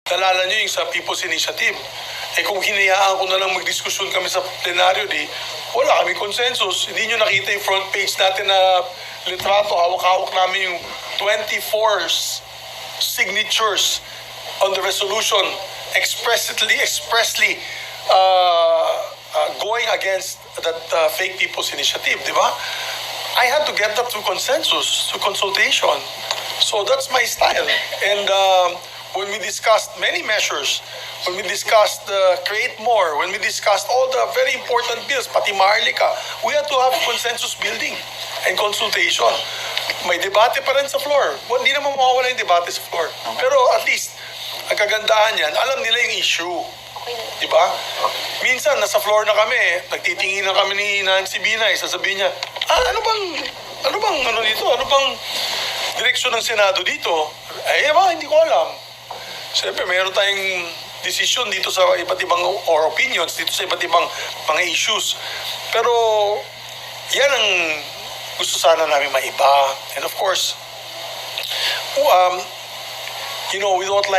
nalala nyo yung sa People's Initiative. Eh kung hinayaan ko na lang magdiskusyon kami sa plenaryo, wala kami consensus. Hindi nyo nakita yung front page natin na litrato, hawak-hawak namin yung 24 signatures on the resolution expressly going against that fake People's Initiative, di ba? I had to get that through consensus, through consultation. So that's my style. And when we discussed many measures, when we discussed Create More, when we discussed all the very important bills, pati Maharlika, we had to have consensus building and consultation. May debate pa rin sa floor. Well, hindi naman mawawala yung debate sa floor. Pero at least, ang kagandahan yan, alam nila yung issue. Diba? Minsan, nasa floor na kami, nagtitingin na kami ni Nancy Binay, sasabihin niya, ano bang direksyon ng Senado dito? Hindi ko alam. Siyempre, mayroon tayong decision dito sa iba't ibang, or opinions, dito sa iba't ibang mga issues. Pero, yan ang gusto sana namin maiba. And of course, we don't like